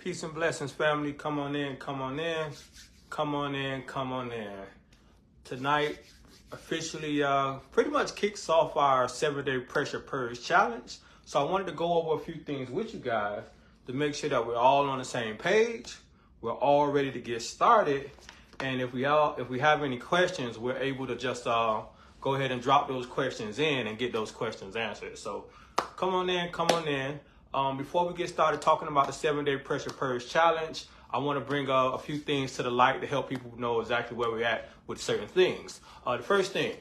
Peace and blessings, family. Come on in, come on in, come on in, come on in. Tonight, officially pretty much kicks off our 7-day pressure purge challenge. So I wanted to go over a few things with you guys to make sure that we're all on the same page. We're all ready to get started. And if we have any questions, we're able to just go ahead and drop those questions in and get those questions answered. So come on in, come on in. Before we get started talking about the 7-day pressure purge challenge, I want to bring a few things to the light to help people know exactly where we're at with certain things. The first thing,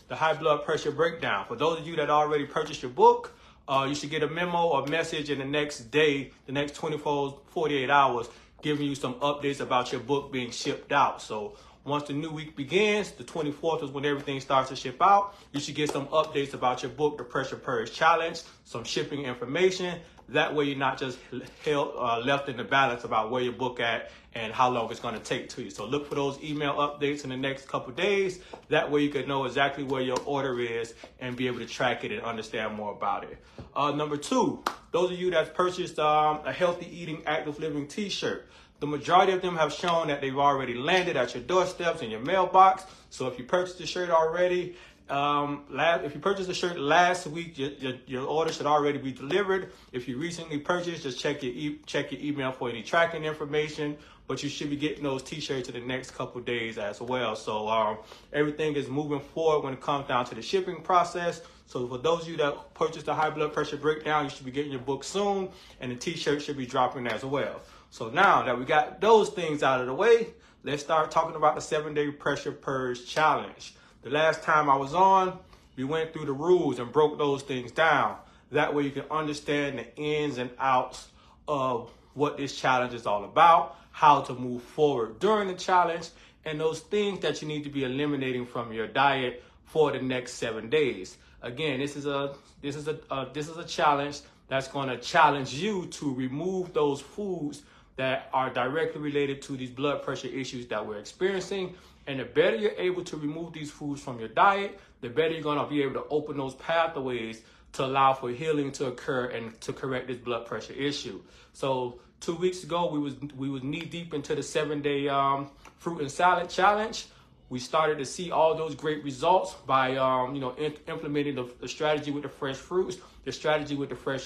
the high blood pressure breakdown. For those of you that already purchased your book, you should get a memo or message in the next day, the next 48 hours, giving you some updates about your book being shipped out. So once the new week begins, the 24th is when everything starts to ship out. You should get some updates about your book, The Pressure Purge Challenge, some shipping information. That way you're not just left in the balance about where your book at and how long it's going to take to you. So look for those email updates in the next couple of days. That way you can know exactly where your order is and be able to track it and understand more about it. Number two, those of you that purchased a Healthy Eating, Active Living t-shirt, the majority of them have shown that they've already landed at your doorsteps in your mailbox. So if you purchased the shirt already, if you purchased the shirt last week, your order should already be delivered. If you recently purchased, just check your email for any tracking information. But you should be getting those t-shirts in the next couple of days as well. So everything is moving forward when it comes down to the shipping process. So for those of you that purchased the high blood pressure breakdown, you should be getting your book soon, and the t-shirt should be dropping as well. So now that we got those things out of the way, let's start talking about the 7-day pressure purge challenge. The last time I was on, we went through the rules and broke those things down. That way you can understand the ins and outs of what this challenge is all about, how to move forward during the challenge, and those things that you need to be eliminating from your diet for the next 7 days. Again, this is a challenge that's going to challenge you to remove those foods that are directly related to these blood pressure issues that we're experiencing. And the better you're able to remove these foods from your diet, the better you're going to be able to open those pathways to allow for healing to occur and to correct this blood pressure issue. So 2 weeks ago, we was knee deep into the 7-day fruit and salad challenge. We started to see all those great results by implementing the strategy with the fresh fruits, the strategy with the fresh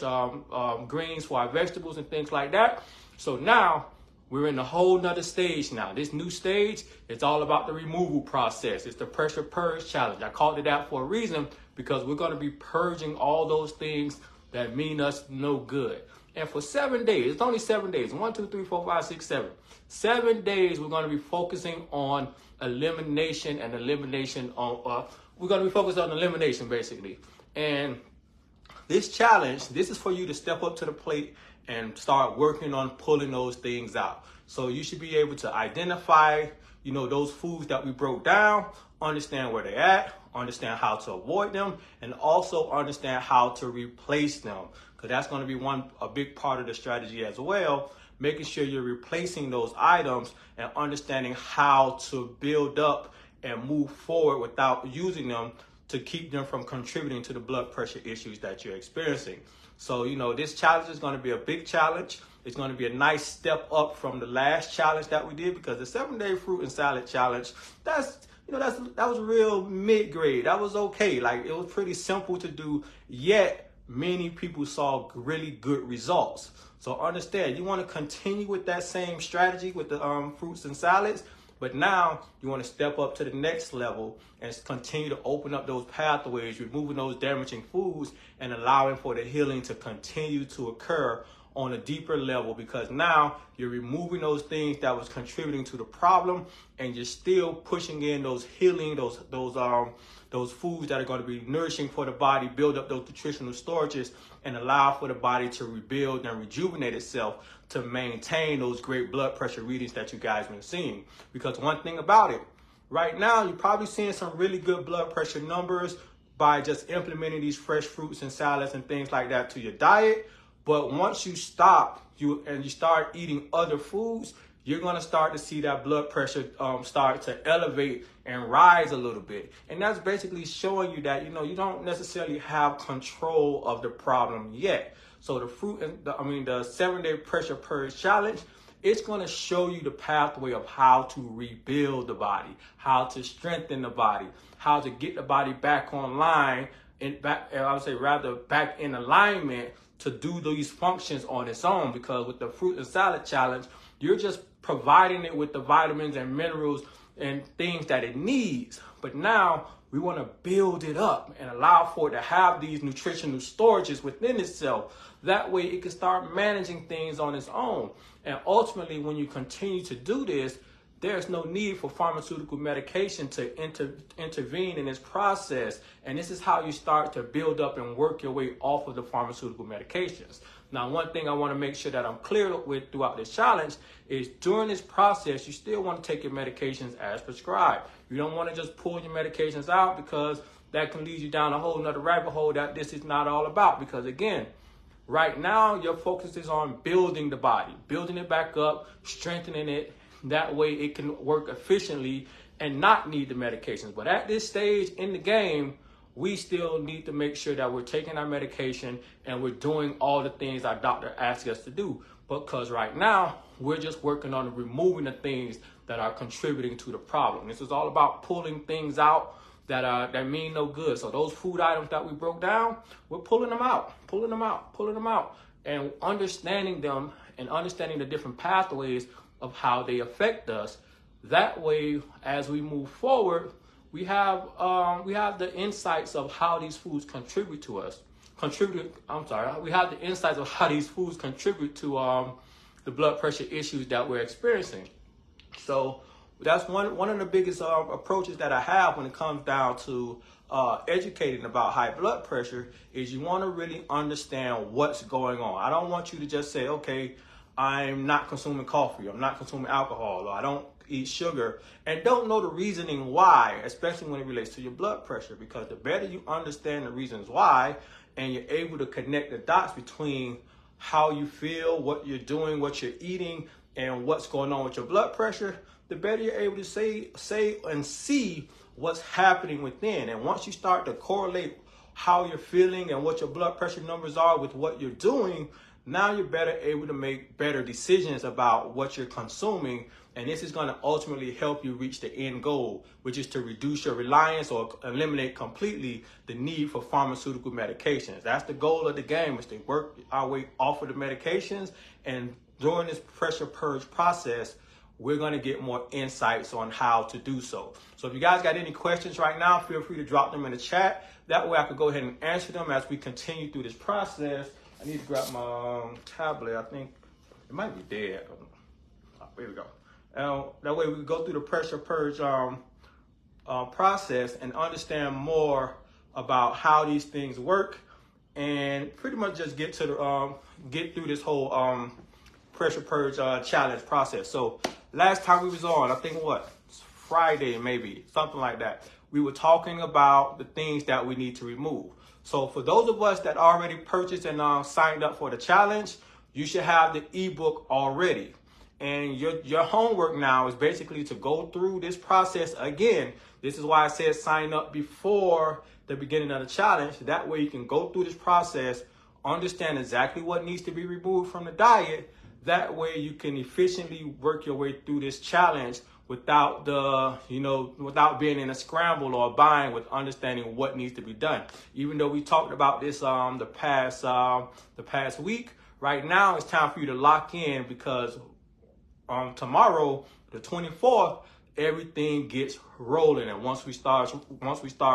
greens for our vegetables and things like that. So now we're in a whole nother stage now. This new stage, it's all about the removal process. It's the pressure purge challenge. I called it that for a reason because we're going to be purging all those things that mean us no good. And for 7 days, it's only 7 days. 1, 2, 3, 4, 5, 6, 7. 7 days, we're going to be focusing on elimination and elimination on, we're going to be focused on elimination basically. And this challenge, this is for you to step up to the plate and start working on pulling those things out. So you should be able to identify, those foods that we broke down, understand where they're at, understand how to avoid them, and also understand how to replace them. Because that's going to be a big part of the strategy as well, making sure you're replacing those items and understanding how to build up and move forward without using them to keep them from contributing to the blood pressure issues that you're experiencing. So, this challenge is going to be a big challenge. It's going to be a nice step up from the last challenge that we did, because the 7-day fruit and salad challenge, that was real mid-grade. That was okay. Like, it was pretty simple to do, yet many people saw really good results. So understand, you want to continue with that same strategy with the fruits and salads, but now you want to step up to the next level and continue to open up those pathways, removing those damaging foods and allowing for the healing to continue to occur on a deeper level, because now you're removing those things that was contributing to the problem, and you're still pushing in those healing, those foods that are going to be nourishing for the body, build up those nutritional storages, and allow for the body to rebuild and rejuvenate itself to maintain those great blood pressure readings that you guys been seeing. Because one thing about it, right now, you're probably seeing some really good blood pressure numbers by just implementing these fresh fruits and salads and things like that to your diet. But once you stop you start eating other foods, you're going to start to see that blood pressure start to elevate and rise a little bit. And that's basically showing you that, you don't necessarily have control of the problem yet. So the the 7-day pressure purge challenge, it's going to show you the pathway of how to rebuild the body, how to strengthen the body, how to get the body back online and back in alignment to do these functions on its own. Because with the fruit and salad challenge, you're just providing it with the vitamins and minerals and things that it needs. But now we want to build it up and allow for it to have these nutritional storages within itself. That way it can start managing things on its own. And ultimately, when you continue to do this, there's no need for pharmaceutical medication to intervene in this process. And this is how you start to build up and work your way off of the pharmaceutical medications. Now, one thing I want to make sure that I'm clear with throughout this challenge is during this process, you still want to take your medications as prescribed. You don't want to just pull your medications out, because that can lead you down a whole nother rabbit hole that this is not all about. Because again, right now, your focus is on building the body, building it back up, strengthening it. That way it can work efficiently and not need the medications. But at this stage in the game, we still need to make sure that we're taking our medication and we're doing all the things our doctor asks us to do. Because right now, we're just working on removing the things that are contributing to the problem. This is all about pulling things out that mean no good. So those food items that we broke down, we're pulling them out, and understanding them and understanding the different pathways of how they affect us. That way, as we move forward, we have the insights of how these foods contribute to us. We have the insights of how these foods contribute to the blood pressure issues that we're experiencing. So that's one of the biggest approaches that I have when it comes down to educating about high blood pressure, is you want to really understand what's going on. I don't want you to just say, okay, I'm not consuming coffee, I'm not consuming alcohol, or I don't eat sugar, and don't know the reasoning why, especially when it relates to your blood pressure. Because the better you understand the reasons why, and you're able to connect the dots between how you feel, what you're doing, what you're eating, and what's going on with your blood pressure, the better you're able to say and see what's happening within. And once you start to correlate how you're feeling and what your blood pressure numbers are with what you're doing, now you're better able to make better decisions about what you're consuming. And this is going to ultimately help you reach the end goal, which is to reduce your reliance or eliminate completely the need for pharmaceutical medications. That's the goal of the game, is to work our way off of the medications. And during this pressure purge process, we're going to get more insights on how to do so. So if you guys got any questions right now, feel free to drop them in the chat. That way I could go ahead and answer them as we continue through this process. I need to grab my tablet. I think it might be dead. Here we go. That way we can go through the pressure purge process and understand more about how these things work, and pretty much just get through this whole pressure purge challenge process. So last time we was on, I think Friday, maybe something like that, we were talking about the things that we need to remove. So for those of us that already purchased and signed up for the challenge, you should have the ebook already. And your homework now is basically to go through this process again. This is why I said sign up before the beginning of the challenge. That way you can go through this process, understand exactly what needs to be removed from the diet. That way you can efficiently work your way through this challenge without without being in a scramble or a bind, with understanding what needs to be done. Even though we talked about this the past week, right now it's time for you to lock in, because tomorrow, the 24th, everything gets rolling. And once we start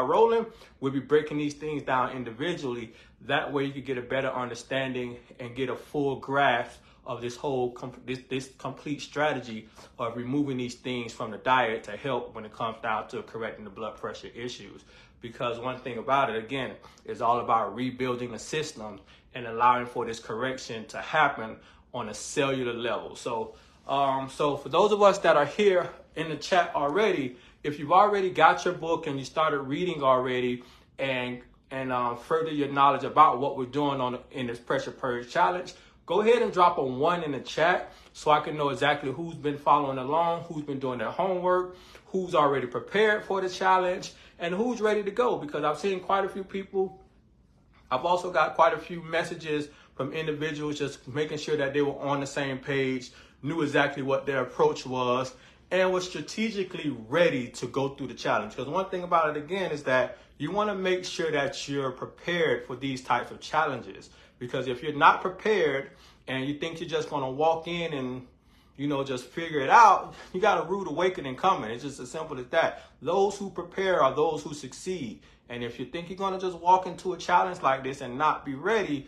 rolling, we'll be breaking these things down individually. That way you can get a better understanding and get a full grasp of this whole this complete strategy of removing these things from the diet to help when it comes down to correcting the blood pressure issues. Because one thing about it, again, is all about rebuilding the system and allowing for this correction to happen on a cellular level. So for those of us that are here in the chat already, if you've already got your book and you started reading already and further your knowledge about what we're doing in this pressure purge challenge, go ahead and drop a 1 in the chat so I can know exactly who's been following along, who's been doing their homework, who's already prepared for the challenge, and who's ready to go. Because I've seen quite a few people. I've also got quite a few messages from individuals, just making sure that they were on the same page, knew exactly what their approach was, and was strategically ready to go through the challenge. Because one thing about it, again, is that you want to make sure that you're prepared for these types of challenges. Because if you're not prepared and you think you're just going to walk in and just figure it out, you got a rude awakening coming. It's just as simple as that. Those who prepare are those who succeed. And if you think you're going to just walk into a challenge like this and not be ready,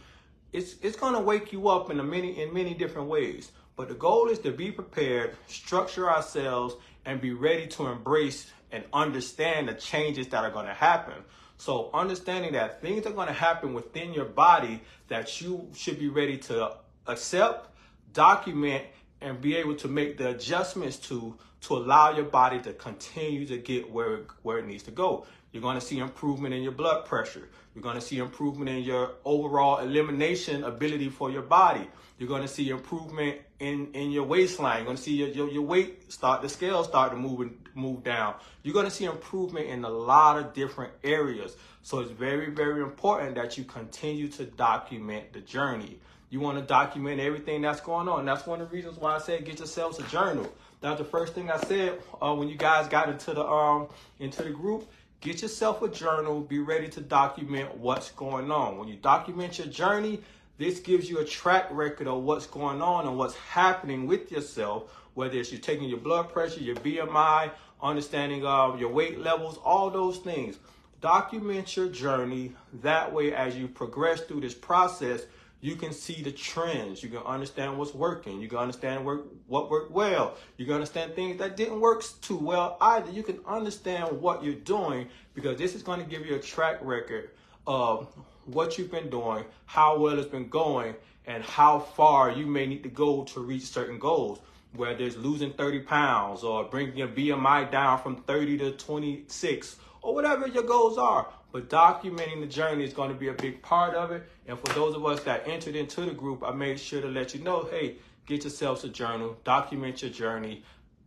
it's going to wake you up in many different ways. But the goal is to be prepared, structure ourselves, and be ready to embrace and understand the changes that are going to happen. So understanding that things are going to happen within your body that you should be ready to accept, document, and be able to make the adjustments to allow your body to continue to get where it needs to go. You're going to see improvement in your blood pressure. You're going to see improvement in your overall elimination ability for your body. You're going to see improvement in your waistline. You're going to see your weight the scales start to move down. You're going to see improvement in a lot of different areas. So it's very, very important that you continue to document the journey. You want to document everything that's going on. That's one of the reasons why I said get yourselves a journal. That's the first thing I said when you guys got into the group. Get yourself a journal. Be ready to document what's going on. When you document your journey, this gives you a track record of what's going on and what's happening with yourself, whether it's you're taking your blood pressure, your BMI, understanding your weight levels, all those things. Document your journey. That way, as you progress through this process, you can see the trends. You can understand what's working. You can understand what worked well. You can understand things that didn't work too well either. You can understand what you're doing, because this is going to give you a track record of what you've been doing, how well it's been going, and how far you may need to go to reach certain goals, whether it's losing 30 pounds or bringing your BMI down from 30 to 26 or whatever your goals are. But documenting the journey is going to be a big part of it. And for those of us that entered into the group, I made sure to let you know, hey, get yourselves a journal, document your journey,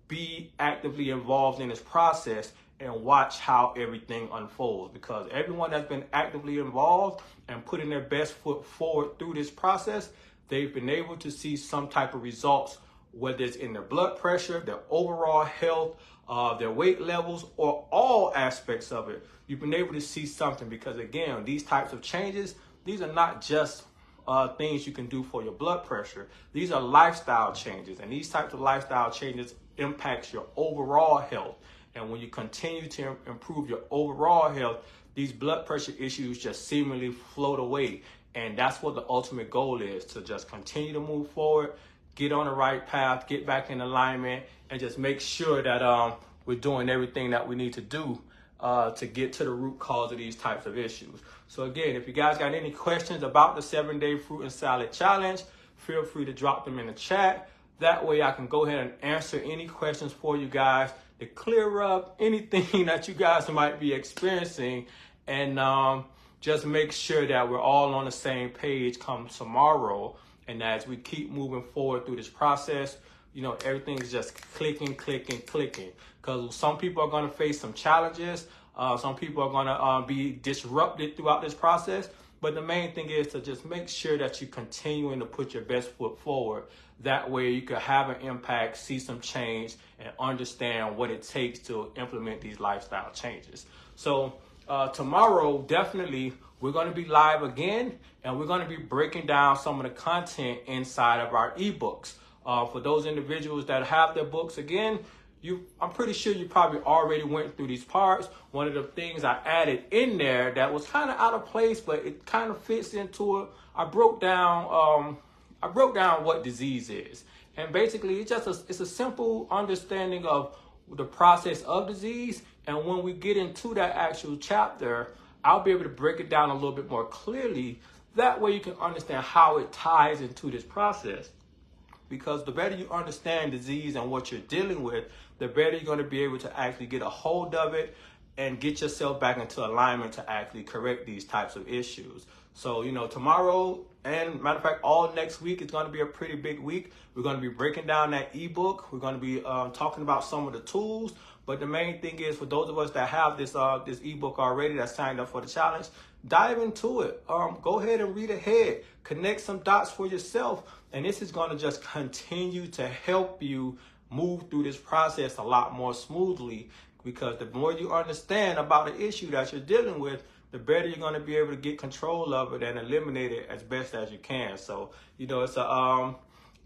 be actively involved in this process, and watch how everything unfolds. Because everyone that's been actively involved and putting their best foot forward through this process, they've been able to see some type of results, whether it's in their blood pressure, their overall health, their weight levels, or all aspects of it. You've been able to see something, because again, these types of changes, these are not just things you can do for your blood pressure. These are lifestyle changes, and these types of lifestyle changes impacts your overall health. And when you continue to improve your overall health, these blood pressure issues just seemingly float away. And that's what the ultimate goal is, to just continue to move forward, get on the right path, get back in alignment, and just make sure that we're doing everything that we need to do to get to the root cause of these types of issues. So again, if you guys got any questions about the 7-day fruit and salad challenge, feel free to drop them in the chat. That way I can go ahead and answer any questions for you guys to clear up anything that you guys might be experiencing, and just make sure that we're all on the same page come tomorrow. And as we keep moving forward through this process, everything's just clicking. Because some people are going to face some challenges. Some people are going to be disrupted throughout this process. But the main thing is to just make sure that you're continuing to put your best foot forward. That way you can have an impact, see some change, and understand what it takes to implement these lifestyle changes. So tomorrow, definitely, we're going to be live again, and we're going to be breaking down some of the content inside of our ebooks. For those individuals that have their books, again, I'm pretty sure you probably already went through these parts. One of the things I added in there that was kind of out of place, but it kind of fits into it. I broke down what disease is, and basically it's a simple understanding of the process of disease. And when we get into that actual chapter, I'll be able to break it down a little bit more clearly. That way you can understand how it ties into this process. Because the better you understand disease and what you're dealing with, the better you're going to be able to actually get a hold of it and get yourself back into alignment to actually correct these types of issues. So, tomorrow, and matter of fact, all next week is going to be a pretty big week. We're going to be breaking down that ebook. We're going to be talking about some of the tools. But the main thing is, for those of us that have this ebook already, that signed up for the challenge, dive into it. Go ahead and read ahead, connect some dots for yourself, and this is going to just continue to help you move through this process a lot more smoothly, because the more you understand about the issue that you're dealing with, the better you're going to be able to get control of it and eliminate it as best as you can. So, you know,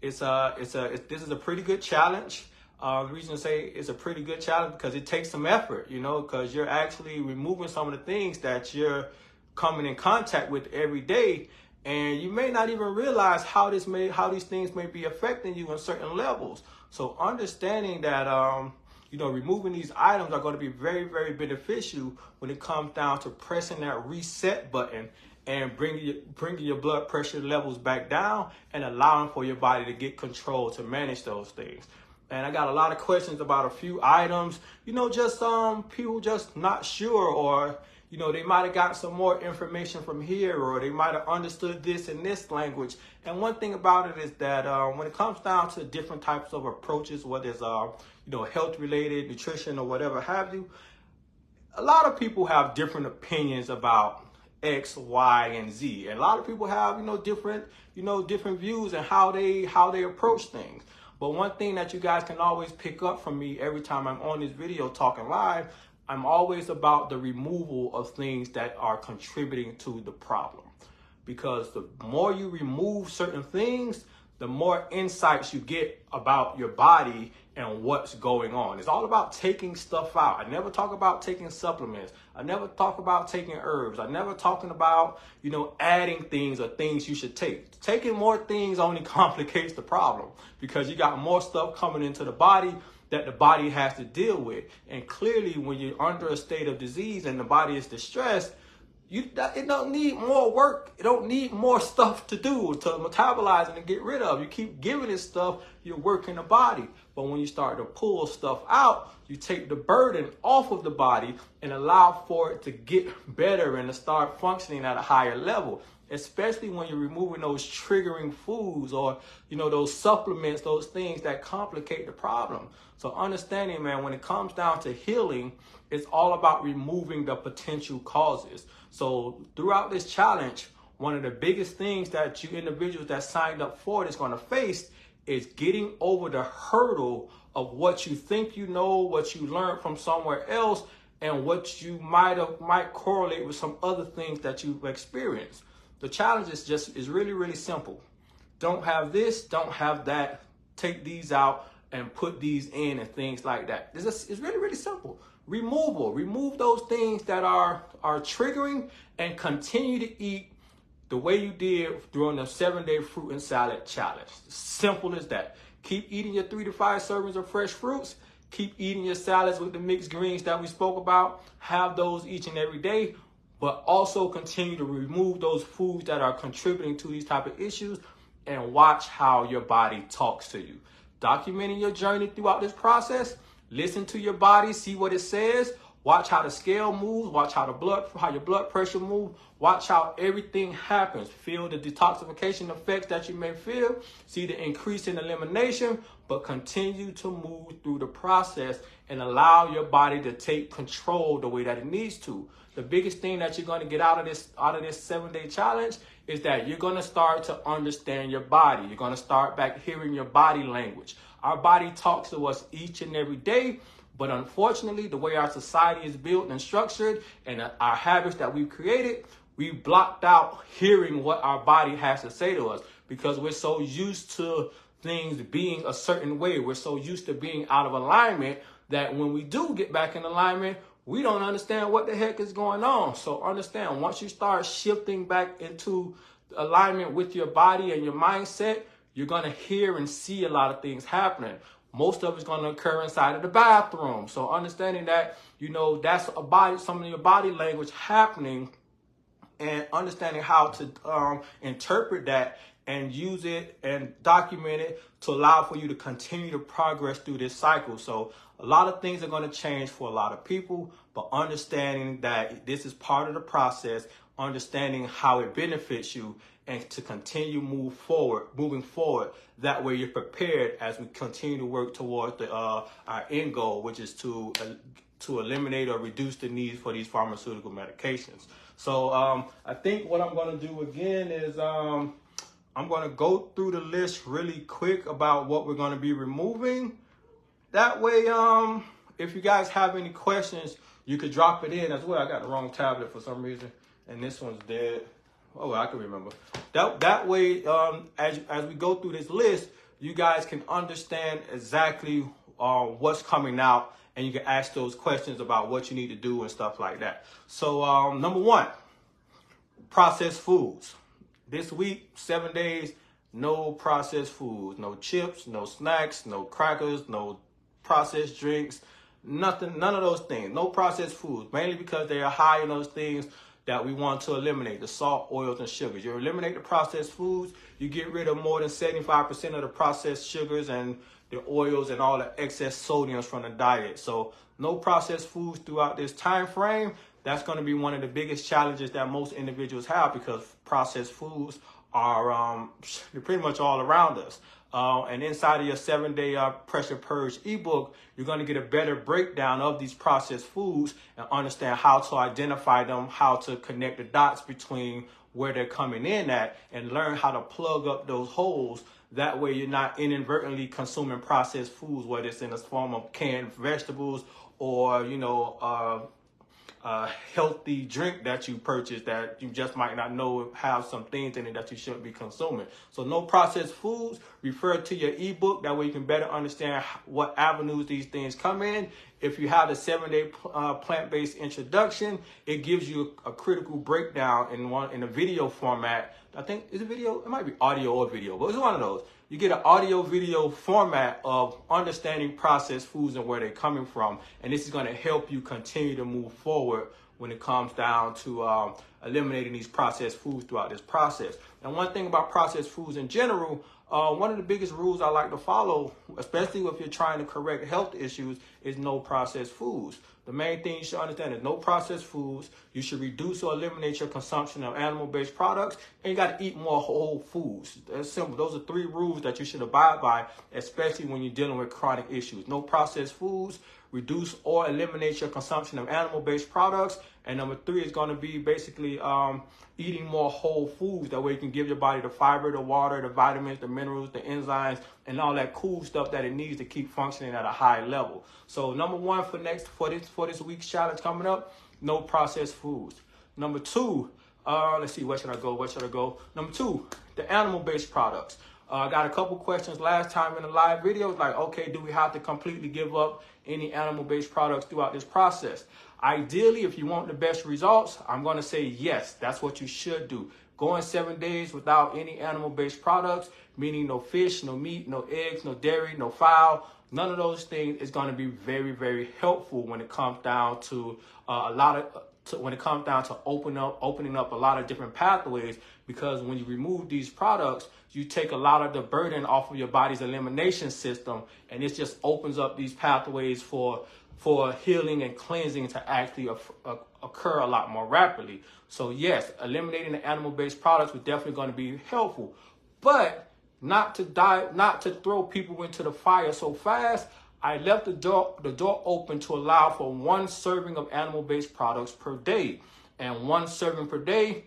this is a pretty good challenge. The reason I say it's a pretty good challenge because it takes some effort, you know, because you're actually removing some of the things that you're coming in contact with every day, and you may not even realize how these things may be affecting you on certain levels. So understanding that you know, removing these items are going to be very, very beneficial when it comes down to pressing that reset button and bringing your blood pressure levels back down and allowing for your body to get control to manage those things. And I got a lot of questions about a few items, you know, just people just not sure, or, you know, they might have got some more information from here, or they might have understood this in this language. And one thing about it is that when it comes down to different types of approaches, whether it's, you know, health related, nutrition, or whatever have you, a lot of people have different opinions about X, Y, and Z. And a lot of people have, different views and how they approach things. But one thing that you guys can always pick up from me every time I'm on this video talking live, I'm always about the removal of things that are contributing to the problem. Because the more you remove certain things, the more insights you get about your body and what's going on. It's all about taking stuff out. I never talk about taking supplements. I never talk about taking herbs. I never talking about, adding things or things you should take. Taking more things only complicates the problem because you got more stuff coming into the body that the body has to deal with. And clearly when you're under a state of disease and the body is distressed, it don't need more work. It don't need more stuff to do to metabolize and get rid of. You keep giving it stuff, you're working the body. But when you start to pull stuff out, you take the burden off of the body and allow for it to get better and to start functioning at a higher level. Especially when you're removing those triggering foods or, those supplements, those things that complicate the problem. So understanding, man, when it comes down to healing, it's all about removing the potential causes. So throughout this challenge, one of the biggest things that you individuals that signed up for it is going to face is getting over the hurdle of what you think you know, what you learned from somewhere else, and what you might correlate with some other things that you've experienced. The challenge is really, really simple. Don't have this, don't have that. Take these out and put these in and things like that. It's really, really simple. Remove those things that are triggering and continue to eat the way you did during the 7-day fruit and salad challenge. Simple as that. Keep eating your 3 to 5 servings of fresh fruits. Keep eating your salads with the mixed greens that we spoke about. Have those each and every day, but also continue to remove those foods that are contributing to these type of issues and watch how your body talks to you. Documenting your journey throughout this process. Listen to your body, see what it says. Watch how the scale moves. Watch how your blood pressure moves. Watch how everything happens. Feel the detoxification effects that you may feel. See the increase in elimination, but continue to move through the process and allow your body to take control the way that it needs to. The biggest thing that you're going to get out of this 7-day challenge is that you're going to start to understand your body. You're going to start back hearing your body language. Our body talks to us each and every day, but unfortunately, the way our society is built and structured and our habits that we've created, we blocked out hearing what our body has to say to us because we're so used to things being a certain way. We're so used to being out of alignment that when we do get back in alignment, we don't understand what the heck is going on. So understand, once you start shifting back into alignment with your body and your mindset, you're going to hear and see a lot of things happening. Most of it's going to occur inside of the bathroom. So understanding that, that's some of your body language happening, and understanding how to interpret that and use it and document it to allow for you to continue to progress through this cycle. So a lot of things are going to change for a lot of people, but understanding that this is part of the process, understanding how it benefits you, and to continue moving forward. That way you're prepared as we continue to work toward our end goal, which is to eliminate or reduce the need for these pharmaceutical medications. So I think what I'm going to do again is I'm going to go through the list really quick about what we're going to be removing. That way, if you guys have any questions, you could drop it in as well. I got the wrong tablet for some reason, and this one's dead. Oh, well, I can remember. That way, as we go through this list, you guys can understand exactly what's coming out, and you can ask those questions about what you need to do and stuff like that. So, number one, processed foods. This week, 7 days, no processed foods, no chips, no snacks, no crackers, no processed drinks, nothing, none of those things. No processed foods, mainly because they are high in those things that we want to eliminate, the salt, oils, and sugars. You eliminate the processed foods, you get rid of more than 75% of the processed sugars and the oils and all the excess sodiums from the diet. So no processed foods throughout this time frame. That's going to be one of the biggest challenges that most individuals have, because processed foods are they're pretty much all around us. And inside of your 7-day pressure purge ebook, you're going to get a better breakdown of these processed foods and understand how to identify them, how to connect the dots between where they're coming in at, and learn how to plug up those holes. That way you're not inadvertently consuming processed foods, whether it's in the form of canned vegetables or, healthy drink that you purchase that you just might not know have some things in it that you shouldn't be consuming. So no processed foods. Refer to your ebook. That way you can better understand what avenues these things come in. If you have the 7-day plant-based introduction, it gives you a critical breakdown in a video format. I think is a video. It might be audio or video, but it's one of those. You get an audio video format of understanding processed foods and where they're coming from. And this is going to help you continue to move forward when it comes down to eliminating these processed foods throughout this process. And one thing about processed foods in general, one of the biggest rules I like to follow, especially if you're trying to correct health issues, is no processed foods. The main thing you should understand is no processed foods. You should reduce or eliminate your consumption of animal-based products, and you got to eat more whole foods. That's simple. Those are 3 rules that you should abide by, especially when you're dealing with chronic issues. No processed foods. Reduce or eliminate your consumption of animal-based products. And number 3 is going to be basically eating more whole foods. That way you can give your body the fiber, the water, the vitamins, the minerals, the enzymes, and all that cool stuff that it needs to keep functioning at a high level. So number 1 for this week's challenge coming up, no processed foods. Number 2, let's see, where should I go? Number 2, the animal-based products. I got a couple questions last time in the live video. Like, okay, do we have to completely give up any animal-based products throughout this process? Ideally, if you want the best results, I'm going to say yes, that's what you should do. Going 7 days without any animal-based products, meaning no fish, no meat, no eggs, no dairy, no fowl, none of those things is going to be very, very helpful when it comes down to opening up a lot of different pathways, because when you remove these products, you take a lot of the burden off of your body's elimination system, and it just opens up these pathways for healing and cleansing to actually occur a lot more rapidly. So yes, eliminating the animal-based products is definitely going to be helpful, but not to throw people into the fire so fast. I left the door open to allow for 1 serving of animal-based products per day. And 1 serving per day,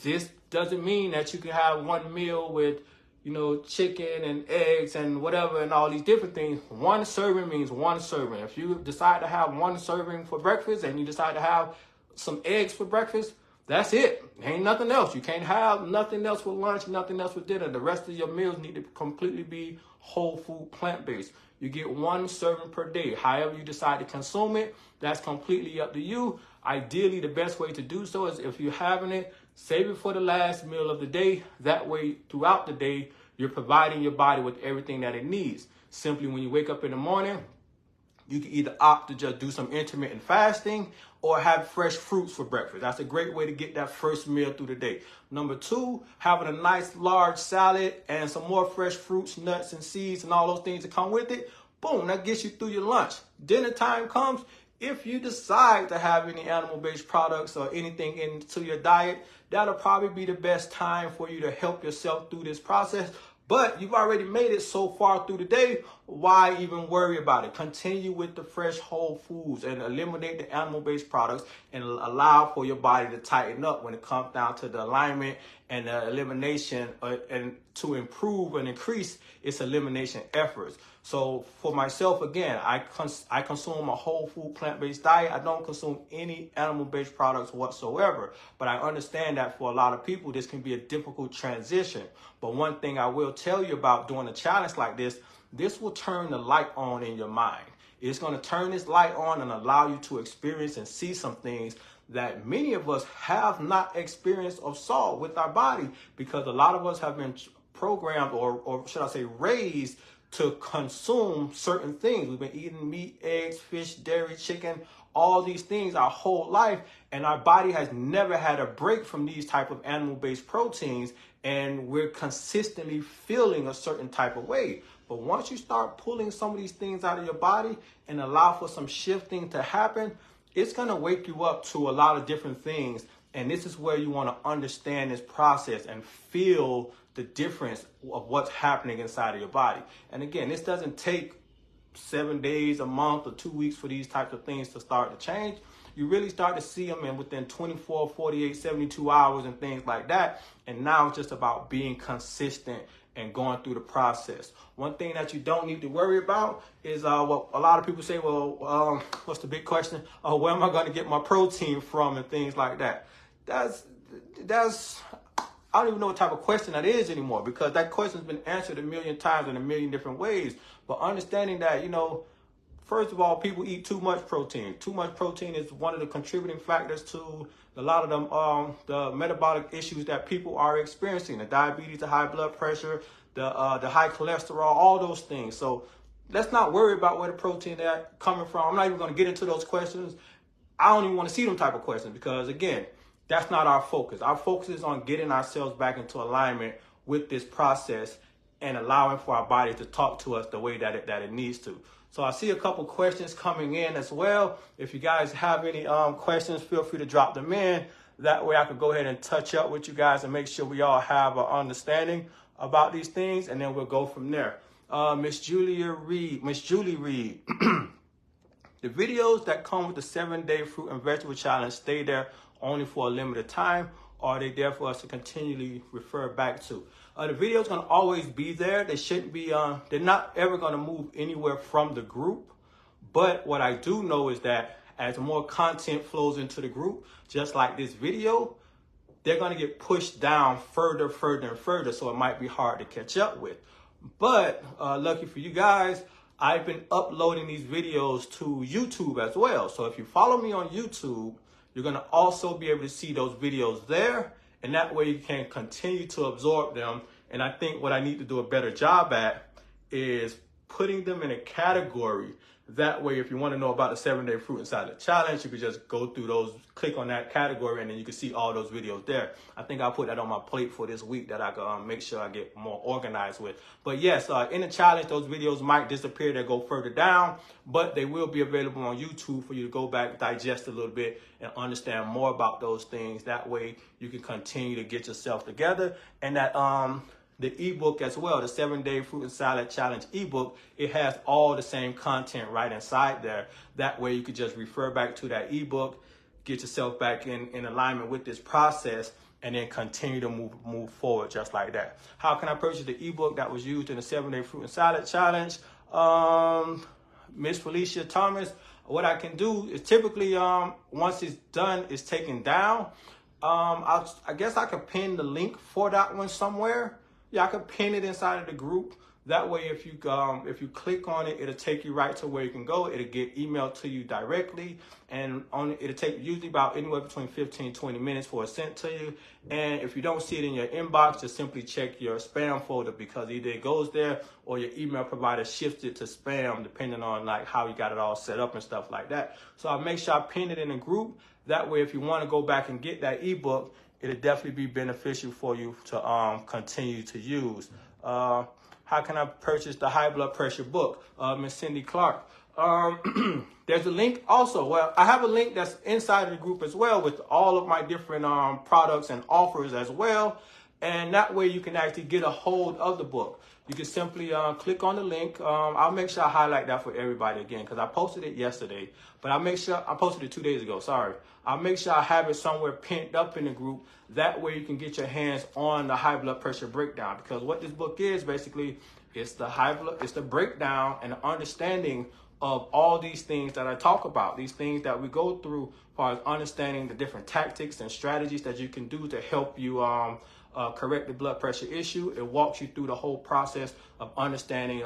this doesn't mean that you can have 1 meal with, chicken and eggs and whatever and all these different things. 1 serving means 1 serving. If you decide to have 1 serving for breakfast and you decide to have some eggs for breakfast, that's it. Ain't nothing else. You can't have nothing else for lunch, nothing else for dinner. The rest of your meals need to completely be whole food, plant-based. You get 1 serving per day. However you decide to consume it, that's completely up to you. Ideally, the best way to do so is, if you're having it, save it for the last meal of the day. That way, throughout the day, you're providing your body with everything that it needs. Simply, when you wake up in the morning, you can either opt to just do some intermittent fasting or have fresh fruits for breakfast. That's a great way to get that first meal through the day. Number 2, having a nice large salad and some more fresh fruits, nuts, and seeds, and all those things that come with it. Boom, that gets you through your lunch. Dinner time comes. If you decide to have any animal-based products or anything into your diet, that'll probably be the best time for you to help yourself through this process. But you've already made it so far through the day. Why even worry about it? Continue with the fresh whole foods and eliminate the animal-based products and allow for your body to tighten up when it comes down to the alignment and the elimination and to improve and increase its elimination efforts. So for myself, again, I consume a whole food plant-based diet. I don't consume any animal-based products whatsoever. But I understand that for a lot of people, this can be a difficult transition. But one thing I will tell you about doing a challenge like this will turn the light on in your mind. It's going to turn this light on and allow you to experience and see some things that many of us have not experienced or saw with our body, because a lot of us have been programmed or should I say raised to consume certain things. We've been eating meat, eggs, fish, dairy, chicken, all these things our whole life, and our body has never had a break from these type of animal-based proteins, and we're consistently feeling a certain type of way. But once you start pulling some of these things out of your body and allow for some shifting to happen, it's going to wake you up to a lot of different things. And this is where you want to understand this process and feel the difference of what's happening inside of your body. And again, this doesn't take 7 days, a month, or 2 weeks for these types of things to start to change. You really start to see them in within 24, 48, 72 hours and things like that. And now it's just about being consistent and going through the process. One thing that you don't need to worry about is what a lot of people say, well, what's the big question? Where am I going to get my protein from and things like that? That's I don't even know what type of question that is anymore, because that question's been answered a million times in a million different ways. But understanding that, first of all, people eat too much protein. Too much protein is one of the contributing factors to a lot of them, the metabolic issues that people are experiencing, the diabetes, the high blood pressure, the high cholesterol, all those things. So let's not worry about where the protein is coming from. I'm not even going to get into those questions. I don't even want to see them type of questions, because again, that's not our focus. Our focus is on getting ourselves back into alignment with this process and allowing for our body to talk to us the way that it needs to. So I see a couple questions coming in as well. If you guys have any questions, feel free to drop them in. That way I could go ahead and touch up with you guys and make sure we all have an understanding about these things, and then we'll go from there. Miss Julie Reed. The videos that come with the 7-day fruit and vegetable challenge stay there only for a limited time, or are they there for us to continually refer back to? The video is going to always be there. They shouldn't be, they're not ever going to move anywhere from the group. But what I do know is that as more content flows into the group, just like this video, they're going to get pushed down further and further. So it might be hard to catch up with. But lucky for you guys, I've been uploading these videos to YouTube as well. So if you follow me on YouTube, you're going to also be able to see those videos there. And that way you can continue to absorb them. And I think what I need to do a better job at is putting them in a category. That way, if you want to know about the 7-day fruit and salad challenge, you can just go through those, click on that category, and then you can see all those videos there. I think I'll put that on my plate for this week that I can make sure I get more organized with. But yes, in the challenge, those videos might disappear. They go further down, but they will be available on YouTube for you to go back, digest a little bit, and understand more about those things. That way, you can continue to get yourself together. And that the ebook as well, the 7-day fruit and salad challenge ebook, it has all the same content right inside there. That way you could just refer back to that ebook, get yourself back in alignment with this process, and then continue to move forward just like that. How can I purchase the ebook that was used in the 7-day fruit and salad challenge? Miss Felicia Thomas, what I can do is typically once it's done, it's taken down. I guess I could pin the link for that one somewhere. Yeah, I could pin it inside of the group. That way, if you click on it, it'll take you right to where you can go. It'll get emailed to you directly, and it'll take usually about anywhere between 15-20 minutes for it sent to you. And if you don't see it in your inbox, just simply check your spam folder, because either it goes there or your email provider shifts it to spam, depending on like how you got it all set up and stuff like that. So I'll make sure I pin it in a group. That way, if you want to go back and get that ebook, it'll definitely be beneficial for you to continue to use. How can I purchase the high blood pressure book? Miss Cindy Clark. There's a link also. Well, I have a link that's inside of the group as well with all of my different products and offers as well. And that way you can actually get a hold of the book. You can simply click on the link. I'll make sure I highlight that for everybody again, because I posted it yesterday, but I posted it 2 days ago. Sorry. I'll make sure I have it somewhere pinned up in the group. That way you can get your hands on the high blood pressure breakdown, because what this book is basically, it's the breakdown and the understanding of all these things that I talk about, these things that we go through as far as understanding the different tactics and strategies that you can do to help you correct the blood pressure issue. It walks you through the whole process of understanding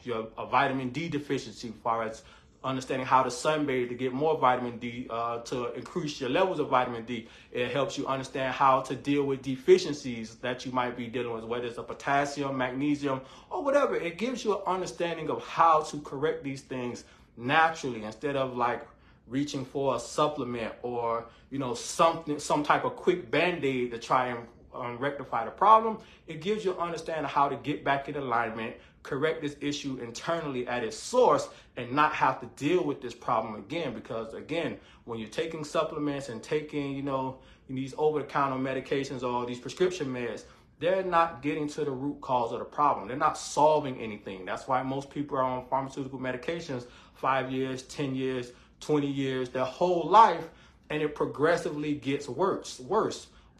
your vitamin D deficiency, as far as understanding how to sunbathe to get more vitamin D, to increase your levels of vitamin D. It helps you understand how to deal with deficiencies that you might be dealing with, whether it's a potassium, magnesium, or whatever. It gives you an understanding of how to correct these things naturally, instead of like reaching for a supplement or, you know, some type of quick band-aid to try and rectify the problem. It gives you an understanding of how to get back in alignment, correct this issue internally at its source, and not have to deal with this problem again. Because again, when you're taking supplements and taking, you know, these over-the-counter medications or these prescription meds, they're not getting to the root cause of the problem. They're not solving anything. That's why most people are on pharmaceutical medications 5 years, 10 years, 20 years, their whole life, and it progressively gets worse.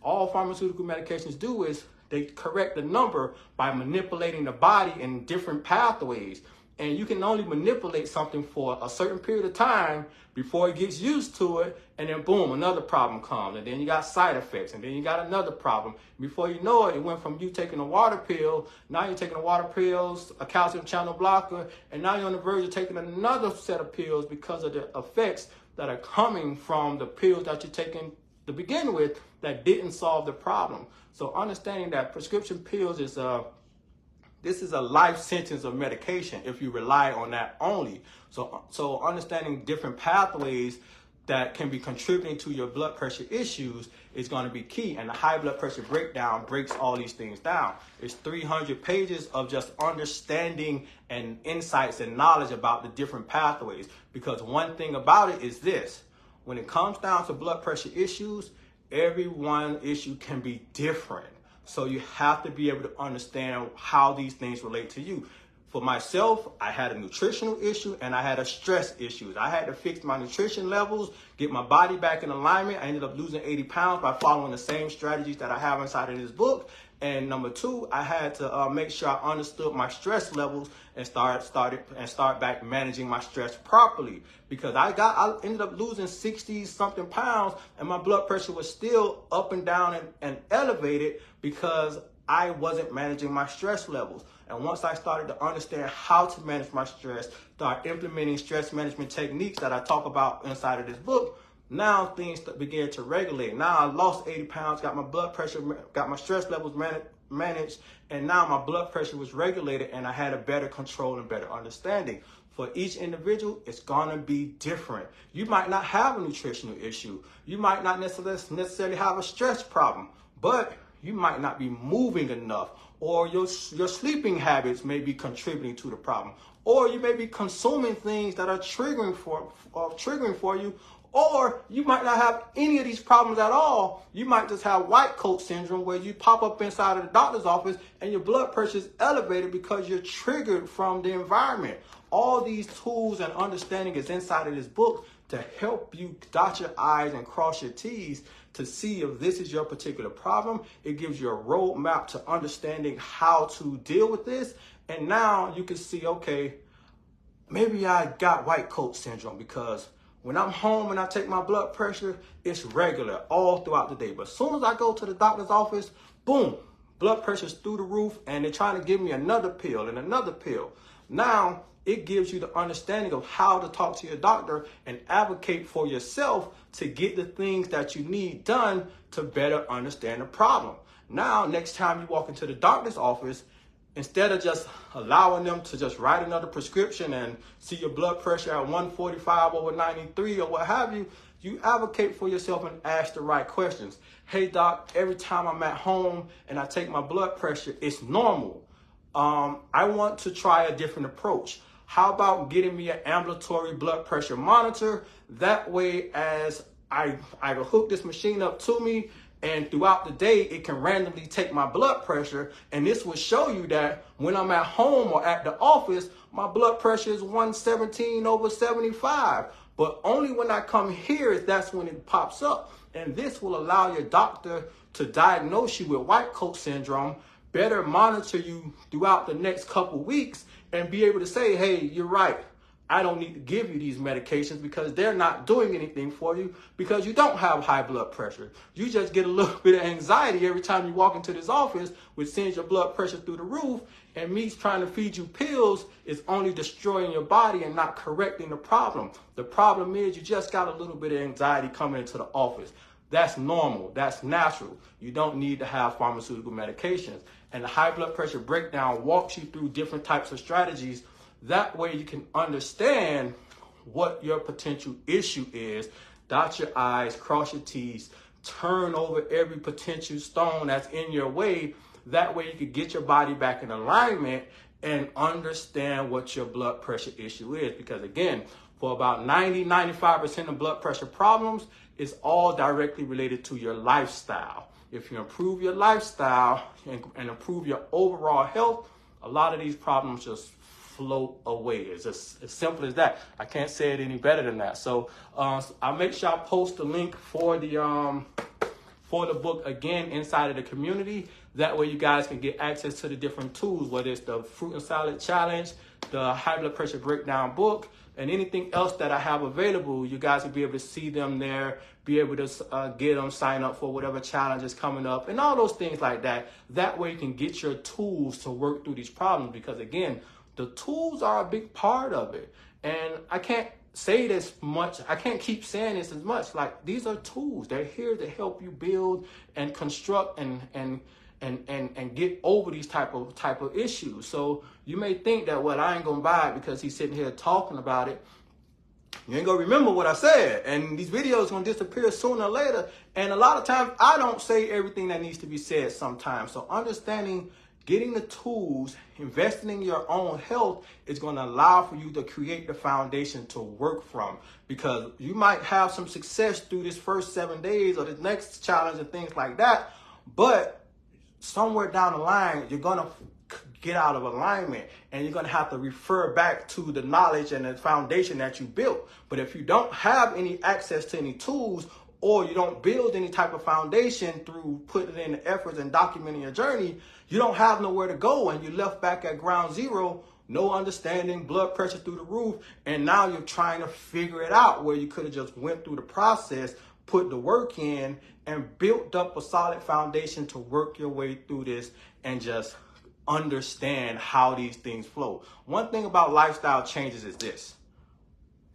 All pharmaceutical medications do is they correct the number by manipulating the body in different pathways. And you can only manipulate something for a certain period of time before it gets used to it, and then boom, another problem comes, and then you got side effects, and then you got another problem. Before you know it, it went from you taking a water pill, now you're taking a water pills, a calcium channel blocker, and now you're on the verge of taking another set of pills because of the effects that are coming from the pills that you're taking to begin with that didn't solve the problem. So understanding that prescription pills is this is a life sentence of medication if you rely on that only. So understanding different pathways that can be contributing to your blood pressure issues is going to be key. And the high blood pressure breakdown breaks all these things down. It's 300 pages of just understanding and insights and knowledge about the different pathways. Because one thing about it is this: when it comes down to blood pressure issues, every one issue can be different. So you have to be able to understand how these things relate to you. For myself, I had a nutritional issue and I had a stress issue. I had to fix my nutrition levels, get my body back in alignment. I ended up losing 80 pounds by following the same strategies that I have inside of this book. And number two, I had to make sure I understood my stress levels and start back managing my stress properly. Because I ended up losing 60 something pounds and my blood pressure was still up and down and elevated because I wasn't managing my stress levels. And once I started to understand how to manage my stress, start implementing stress management techniques that I talk about inside of this book, now things began to regulate. Now I lost 80 pounds, got my blood pressure, got my stress levels managed, and now my blood pressure was regulated and I had a better control and better understanding. For each individual, it's gonna be different. You might not have a nutritional issue. You might not necessarily have a stress problem, but you might not be moving enough, or your sleeping habits may be contributing to the problem, or you may be consuming things that are triggering for you, or you might not have any of these problems at all. You might just have white coat syndrome, where you pop up inside of the doctor's office and your blood pressure is elevated because you're triggered from the environment. All these tools and understanding is inside of this book to help you dot your I's and cross your T's to see if this is your particular problem. It gives you a roadmap to understanding how to deal with this. And now you can see, okay, maybe I got white coat syndrome because when I'm home and I take my blood pressure, it's regular all throughout the day. But as soon as I go to the doctor's office, boom, blood pressure's through the roof and they're trying to give me another pill and another pill. Now, it gives you the understanding of how to talk to your doctor and advocate for yourself to get the things that you need done to better understand the problem. Now, next time you walk into the doctor's office, instead of just allowing them to just write another prescription and see your blood pressure at 145/93 or what have you, you advocate for yourself and ask the right questions. Hey doc, every time I'm at home and I take my blood pressure, it's normal. I want to try a different approach. How about getting me an ambulatory blood pressure monitor? That way, as I hook this machine up to me And throughout the day, it can randomly take my blood pressure. And this will show you that when I'm at home or at the office, my blood pressure is 117/75. But only when I come here, that's when it pops up. And this will allow your doctor to diagnose you with white coat syndrome, better monitor you throughout the next couple weeks, and be able to say, hey, you're right. I don't need to give you these medications because they're not doing anything for you because you don't have high blood pressure. You just get a little bit of anxiety every time you walk into this office, which sends your blood pressure through the roof. And me trying to feed you pills is only destroying your body and not correcting the problem. The problem is you just got a little bit of anxiety coming into the office. That's normal. That's natural. You don't need to have pharmaceutical medications. And the high blood pressure breakdown walks you through different types of strategies. That way you can understand what your potential issue is, dot your I's, cross your T's, turn over every potential stone that's in your way. That way you can get your body back in alignment and understand what your blood pressure issue is. Because again, for about 90-95% of blood pressure problems, it's all directly related to your lifestyle. If you improve your lifestyle and improve your overall health, a lot of these problems just float away. It's just as simple as that. I can't say it any better than that. So I'll make sure I post the link for the book again inside of the community. That way you guys can get access to the different tools, whether it's the fruit and salad challenge, the high blood pressure breakdown book, and anything else that I have available. You guys will be able to see them there, be able to get them, sign up for whatever challenge is coming up, and all those things like that. That way you can get your tools to work through these problems, because again, the tools are a big part of it. And I can't say this much. I can't keep saying this as much. Like, these are tools. They're here to help you build and construct and get over these type of issues. So you may think that, well, I ain't gonna buy it because he's sitting here talking about it. You ain't gonna remember what I said, and these videos gonna disappear sooner or later. And a lot of times I don't say everything that needs to be said sometimes. So understanding, getting the tools, investing in your own health is going to allow for you to create the foundation to work from, because you might have some success through this first 7 days or the next challenge and things like that. But somewhere down the line, you're going to get out of alignment and you're going to have to refer back to the knowledge and the foundation that you built. But if you don't have any access to any tools, or you don't build any type of foundation through putting in the efforts and documenting your journey, you don't have nowhere to go, and you're left back at ground zero, no understanding, blood pressure through the roof, and now you're trying to figure it out where you could have just went through the process, put the work in, and built up a solid foundation to work your way through this and just understand how these things flow. One thing about lifestyle changes is this.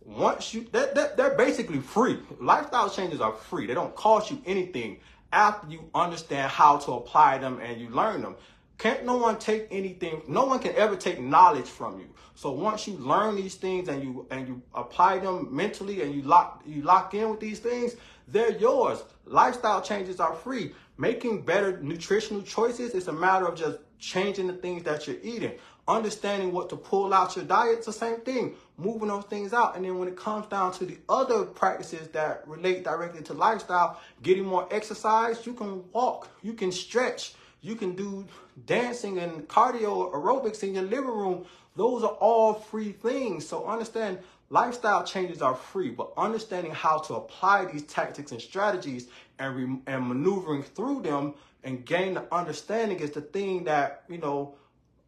Once you, they're basically free. Lifestyle changes are free. They don't cost you anything after you understand how to apply them and you learn them. Can't no one take anything, no one can ever take knowledge from you. So once you learn these things and you apply them mentally and you lock in with these things, they're yours. Lifestyle changes are free. Making better nutritional choices is a matter of just changing the things that you're eating. Understanding what to pull out your diet, it's the same thing. Moving those things out. And then when it comes down to the other practices that relate directly to lifestyle, getting more exercise, you can walk, you can stretch, you can do dancing and cardio aerobics in your living room. Those are all free things. So understand, lifestyle changes are free, but understanding how to apply these tactics and strategies and maneuvering through them and gain the understanding is the thing that, those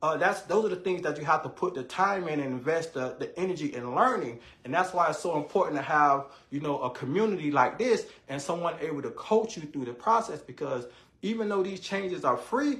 are the things that you have to put the time in and invest the energy in learning. And that's why it's so important to have, a community like this and someone able to coach you through the process, because even though these changes are free,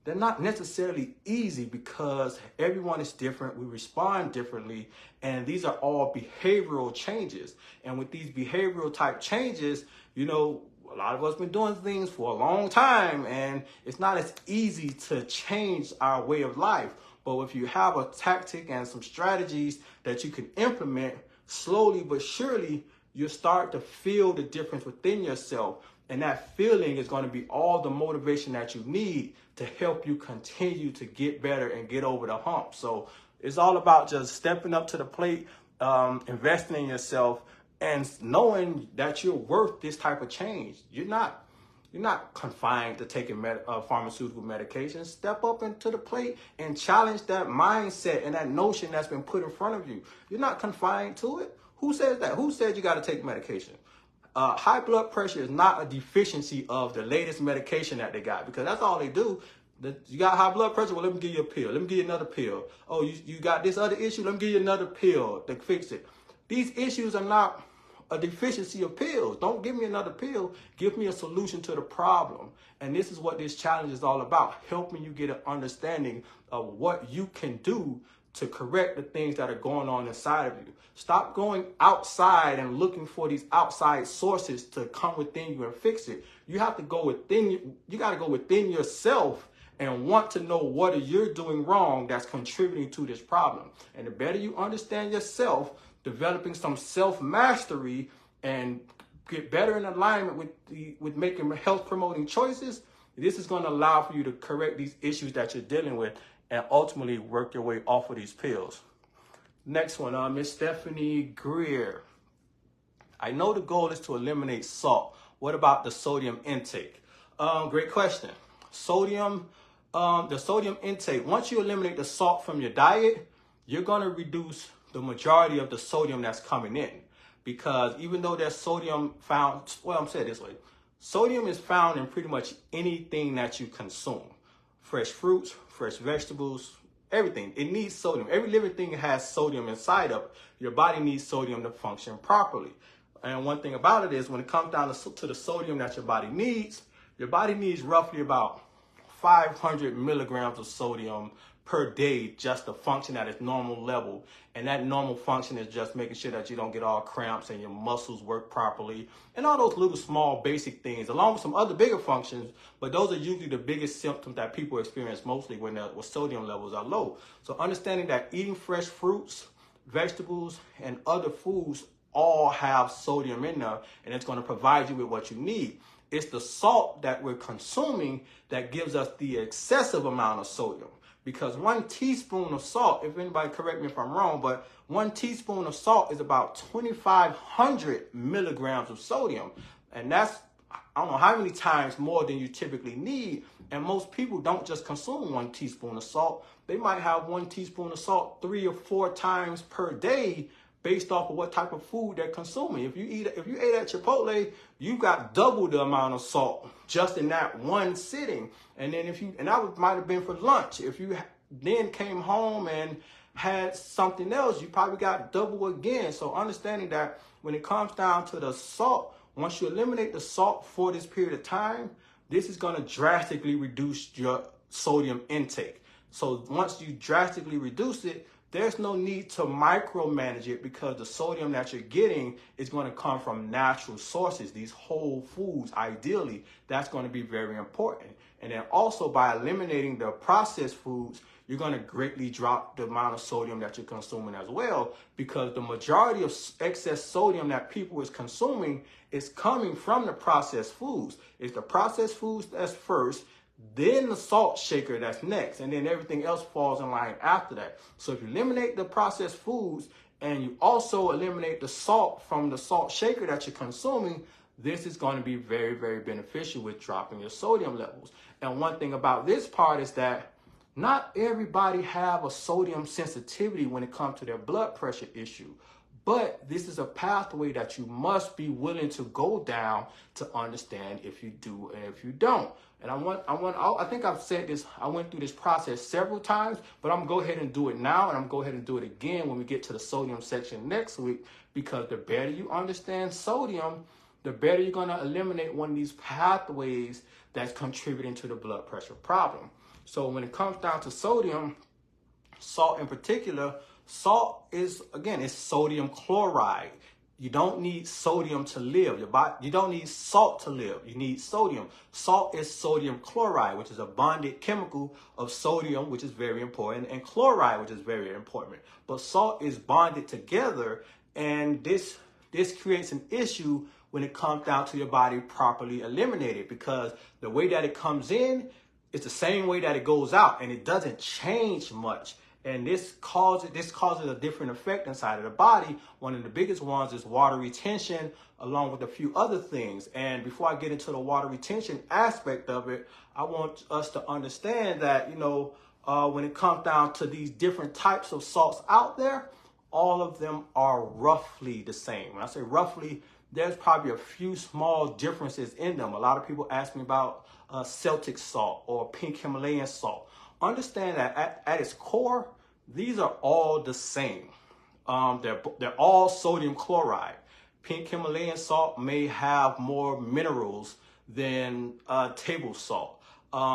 they're not necessarily easy because everyone is different. We respond differently. And these are all behavioral changes. And with these behavioral type changes, a lot of us been doing things for a long time, and it's not as easy to change our way of life. But if you have a tactic and some strategies that you can implement slowly but surely, you'll start to feel the difference within yourself. And that feeling is going to be all the motivation that you need to help you continue to get better and get over the hump. So it's all about just stepping up to the plate, investing in yourself, and knowing that you're worth this type of change. You're not You're not confined to taking pharmaceutical medications. Step up into the plate and challenge that mindset and that notion that's been put in front of you. You're not confined to it. Who says that? Who said you got to take medication? High blood pressure is not a deficiency of the latest medication that they got, because that's all they do. You got high blood pressure? Well, let me give you a pill. Let me give you another pill. Oh, you got this other issue? Let me give you another pill to fix it. These issues are not a deficiency of pills. Don't give me another pill. Give me a solution to the problem. And this is what this challenge is all about, helping you get an understanding of what you can do to correct the things that are going on inside of you. Stop going outside and looking for these outside sources to come within you and fix it. You have to go within you. You got to go within yourself and want to know what you're doing wrong that's contributing to this problem. And the better you understand yourself, developing some self-mastery and get better in alignment with making health-promoting choices, this is going to allow for you to correct these issues that you're dealing with and ultimately work your way off of these pills. Next one, Miss Stephanie Greer. I know the goal is to eliminate salt. What about the sodium intake? Great question. The sodium intake, once you eliminate the salt from your diet, you're going to reduce the majority of the sodium that's coming in. Because even though there's sodium found, well, I'm saying this way, sodium is found in pretty much anything that you consume. Fresh fruits, fresh vegetables, everything. It needs sodium. Every living thing has sodium inside of it. Your body needs sodium to function properly. And one thing about it is when it comes down to the sodium that your body needs roughly about 500 milligrams of sodium per day just to function at its normal level. And that normal function is just making sure that you don't get all cramps and your muscles work properly and all those little small basic things, along with some other bigger functions. But those are usually the biggest symptoms that people experience mostly when sodium levels are low. So understanding that eating fresh fruits, vegetables, and other foods all have sodium in there, and it's going to provide you with what you need. It's the salt that we're consuming that gives us the excessive amount of sodium. Because 1 teaspoon of salt, if anybody correct me if I'm wrong, but 1 teaspoon of salt is about 2,500 milligrams of sodium. And that's, I don't know how many times more than you typically need. And most people don't just consume 1 teaspoon of salt. They might have 1 teaspoon of salt 3 or 4 times per day based off of what type of food they're consuming. If you ate at Chipotle, you got double the amount of salt just in that one sitting. And then that might have been for lunch. If you then came home and had something else, you probably got double again. So understanding that when it comes down to the salt, once you eliminate the salt for this period of time, this is going to drastically reduce your sodium intake. So once you drastically reduce it, there's no need to micromanage it, because the sodium that you're getting is going to come from natural sources, these whole foods. Ideally, that's going to be very important. And then also by eliminating the processed foods, you're going to greatly drop the amount of sodium that you're consuming as well, because the majority of excess sodium that people is consuming is coming from the processed foods. It's the processed foods that's first, then the salt shaker that's next, and then everything else falls in line after that. So if you eliminate the processed foods and you also eliminate the salt from the salt shaker that you're consuming, this is going to be very, very beneficial with dropping your sodium levels. And one thing about this part is that not everybody have a sodium sensitivity when it comes to their blood pressure issue. But this is a pathway that you must be willing to go down to understand if you do and if you don't. And I think I've said this, I went through this process several times, but I'm gonna go ahead and do it now, and I'm gonna go ahead and do it again when we get to the sodium section next week, because the better you understand sodium, the better you're gonna eliminate one of these pathways that's contributing to the blood pressure problem. So when it comes down to sodium, salt in particular, salt is, again, it's sodium chloride. You don't need sodium to live. You don't need salt to live. You need sodium. Salt is sodium chloride, which is a bonded chemical of sodium, which is very important, and chloride, which is very important. But salt is bonded together, and this creates an issue when it comes down to your body properly eliminated, because the way that it comes in, it's the same way that it goes out, and it doesn't change much. And this causes a different effect inside of the body. One of the biggest ones is water retention, along with a few other things. And before I get into the water retention aspect of it, I want us to understand that, when it comes down to these different types of salts out there, all of them are roughly the same. When I say roughly, there's probably a few small differences in them. A lot of people ask me about Celtic salt or pink Himalayan salt. Understand that at its core, these are all the same. They're all sodium chloride. Pink Himalayan salt may have more minerals than table salt.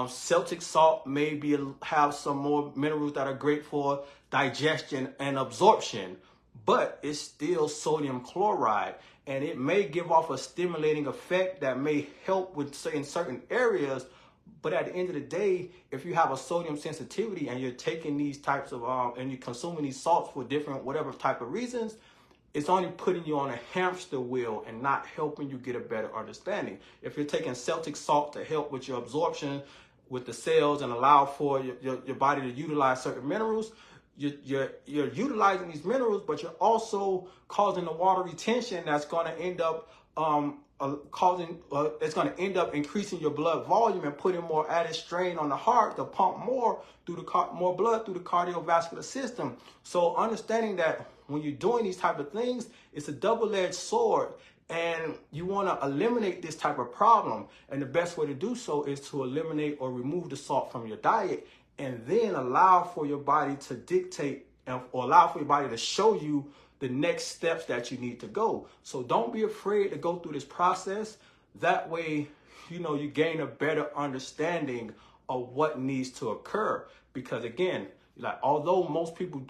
Celtic salt may have some more minerals that are great for digestion and absorption, but it's still sodium chloride, and it may give off a stimulating effect that may help with in certain areas. But at the end of the day, if you have a sodium sensitivity and you're taking these types of and you're consuming these salts for different whatever type of reasons, it's only putting you on a hamster wheel and not helping you get a better understanding. If you're taking Celtic salt to help with your absorption with the cells and allow for your body to utilize certain minerals, you're utilizing these minerals, but you're also causing the water retention that's going to end up it's going to end up increasing your blood volume and putting more added strain on the heart to pump more blood through the cardiovascular system. So understanding that when you're doing these type of things, it's a double-edged sword, and you want to eliminate this type of problem. And the best way to do so is to eliminate or remove the salt from your diet, and then allow for your body to dictate or allow for your body to show you the next steps that you need to go. So don't be afraid to go through this process. That way, you gain a better understanding of what needs to occur. Because again, like although most people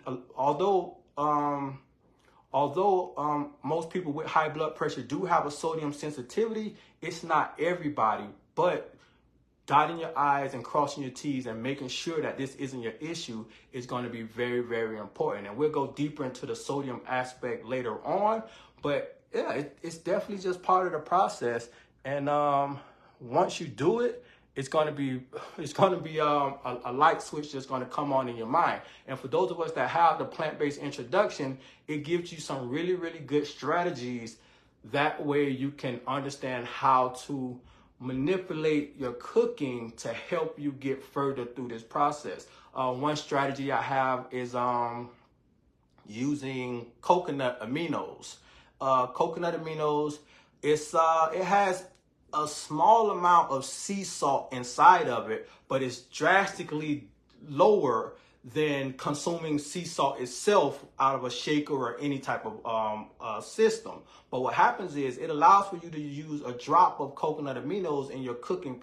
with high blood pressure do have a sodium sensitivity, it's not everybody. But dotting your I's and crossing your T's and making sure that this isn't your issue is going to be very, very important. And we'll go deeper into the sodium aspect later on. But yeah, it's definitely just part of the process. And once you do it, it's going to be a light switch that's going to come on in your mind. And for those of us that have the plant-based introduction, it gives you some really, really good strategies. That way you can understand how to manipulate your cooking to help you get further through this process. One strategy I have is using coconut aminos. Coconut aminos, it has a small amount of sea salt inside of it, but it's drastically lower than consuming sea salt itself out of a shaker or any type of system. But what happens is it allows for you to use a drop of coconut aminos in your cooking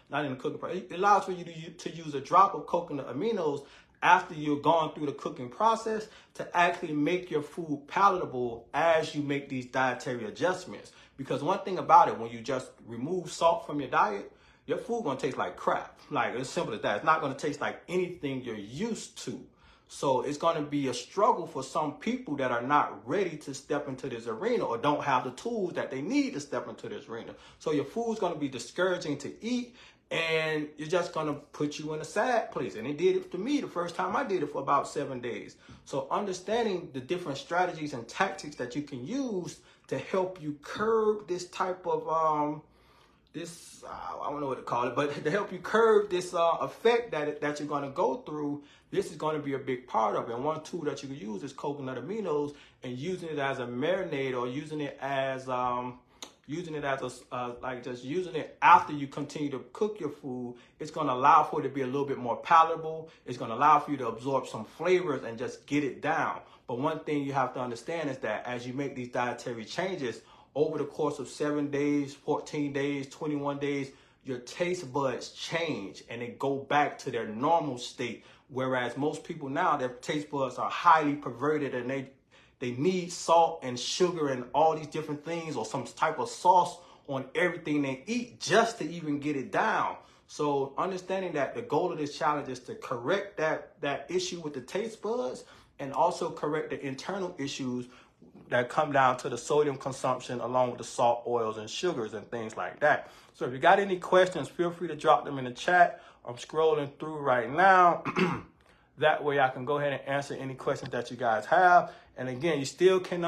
not in the cooking process. It allows for you to use a drop of coconut aminos after you've gone through the cooking process to actually make your food palatable as you make these dietary adjustments. Because one thing about it, when you just remove salt from your diet, your food gonna taste like crap. Like, it's simple as that. It's not gonna taste like anything you're used to. So it's gonna be a struggle for some people that are not ready to step into this arena or don't have the tools that they need to step into this arena. So your food's gonna be discouraging to eat, and you're just gonna put you in a sad place. And it did it to me the first time I did it for about 7 days. So understanding the different strategies and tactics that you can use to help you curb this type of I don't know what to call it, but to help you curb this effect that you're going to go through, this is going to be a big part of it. And one tool that you can use is coconut aminos, and using it as a marinade or using it as using it after you continue to cook your food. It's going to allow for it to be a little bit more palatable. It's going to allow for you to absorb some flavors and just get it down. But one thing you have to understand is that as you make these dietary changes over the course of 7 days, 14 days, 21 days, your taste buds change and they go back to their normal state. Whereas most people now, their taste buds are highly perverted and they need salt and sugar and all these different things or some type of sauce on everything they eat just to even get it down. So understanding that the goal of this challenge is to correct that issue with the taste buds and also correct the internal issues that come down to the sodium consumption along with the salt, oils, and sugars and things like that. So if you got any questions, feel free to drop them in the chat. I'm scrolling through right now. That way I can go ahead and answer any questions that you guys have. And again, you still can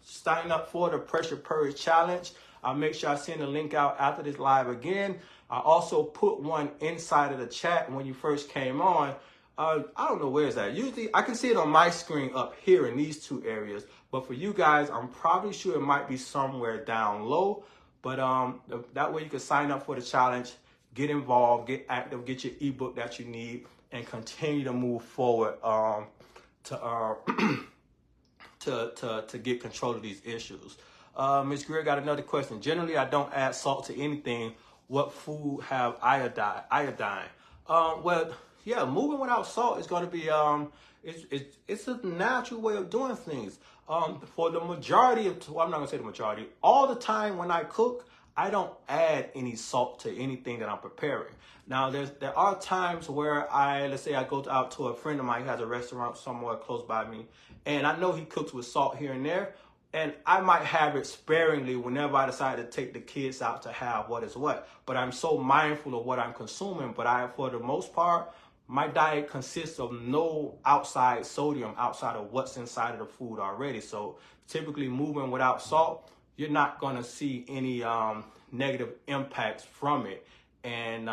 sign up for the Pressure Purge Challenge. I'll make sure I send a link out after this live again. I also put one inside of the chat when you first came on. I don't know where it's at. Usually I can see it on my screen up here in these two areas. But for you guys, I'm probably sure it might be somewhere down low. But that way you can sign up for the challenge, get involved, get active, get your ebook that you need, and continue to move forward to get control of these issues. Ms. Greer got another question. Generally, I don't add salt to anything. What food have iodine? Well, yeah, moving without salt is going to be it's a natural way of doing things. For the majority of, well, I'm not gonna say the majority, all the time when I cook, I don't add any salt to anything that I'm preparing. Now, there are times where let's say I go out to a friend of mine who has a restaurant somewhere close by me, and I know he cooks with salt here and there, and I might have it sparingly whenever I decide to take the kids out to have what is what. But I'm so mindful of what I'm consuming. But for the most part, my diet consists of no outside sodium outside of what's inside of the food already. So typically moving without salt, you're not going to see any negative impacts from it. And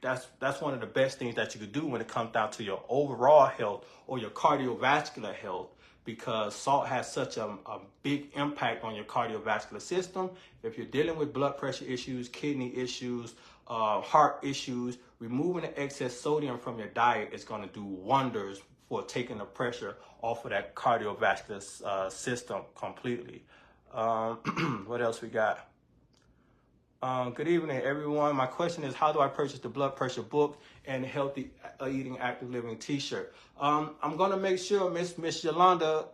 that's one of the best things that you could do when it comes down to your overall health or your cardiovascular health, because salt has such a big impact on your cardiovascular system. If you're dealing with blood pressure issues, kidney issues, heart issues, removing the excess sodium from your diet is going to do wonders for taking the pressure off of that cardiovascular system completely. What else we got? Good evening, everyone. My question is, how do I purchase the blood pressure book and healthy eating active living t-shirt? I'm going to make sure Miss Yolanda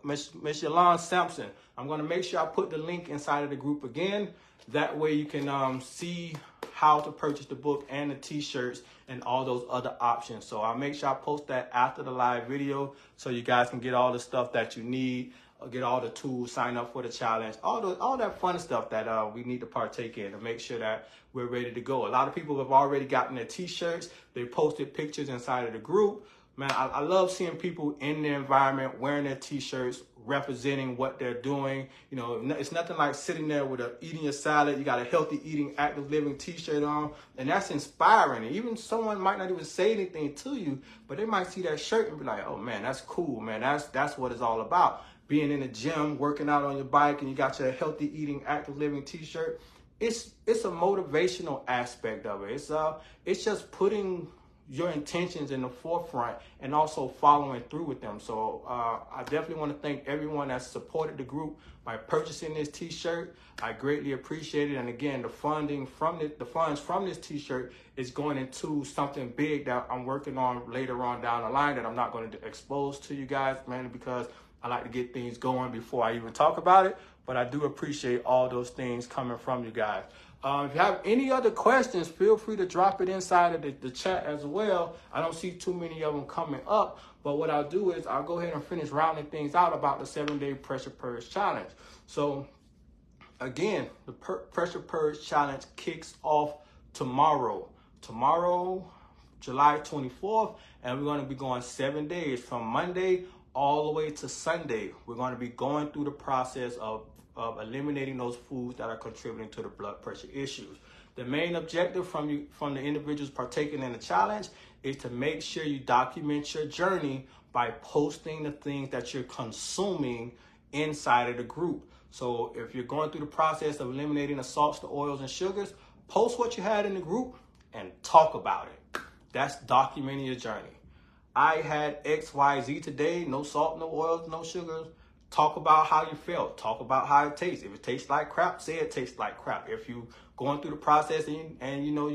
Sampson, I'm going to make sure I put the link inside of the group again. That way you can see how to purchase the book and the t-shirts and all those other options. So I'll make sure I post that after the live video so you guys can get all the stuff that you need, get all the tools, sign up for the challenge, all that fun stuff that we need to partake in to make sure that we're ready to go. A lot of people have already gotten their t-shirts. They posted pictures inside of the group. Man, I love seeing people in their environment wearing their t-shirts, representing what they're doing. You know, it's nothing like sitting there with eating your salad. You got a healthy eating, active living t-shirt on, and that's inspiring. And even someone might not even say anything to you, but they might see that shirt and be like, "Oh man, that's cool, man. That's what it's all about." Being in the gym, working out on your bike, and you got your healthy eating, active living t-shirt. It's a motivational aspect of it. It's just putting your intentions in the forefront and also following through with them. So I definitely want to thank everyone that supported the group by purchasing this t-shirt. I greatly appreciate it. And again, the funds from this t-shirt is going into something big that I'm working on later on down the line that I'm not going to expose to you guys, mainly because I like to get things going before I even talk about it. But I do appreciate all those things coming from you guys. If you have any other questions, feel free to drop it inside of the chat as well. I don't see too many of them coming up, but what I'll do is I'll go ahead and finish rounding things out about the 7-day Pressure Purge Challenge. So again, the Pressure Purge Challenge kicks off tomorrow, July 24th, and we're going to be going 7 days from Monday all the way to Sunday. We're going to be going through the process of eliminating those foods that are contributing to the blood pressure issues. The main objective from the individuals partaking in the challenge is to make sure you document your journey by posting the things that you're consuming inside of the group. So if you're going through the process of eliminating the salts, the oils, and sugars, post what you had in the group and talk about it. That's documenting your journey. I had XYZ today, no salt, no oils, no sugars. Talk about how you felt. Talk about how it tastes. If it tastes like crap, say it tastes like crap. If you going through the process and you know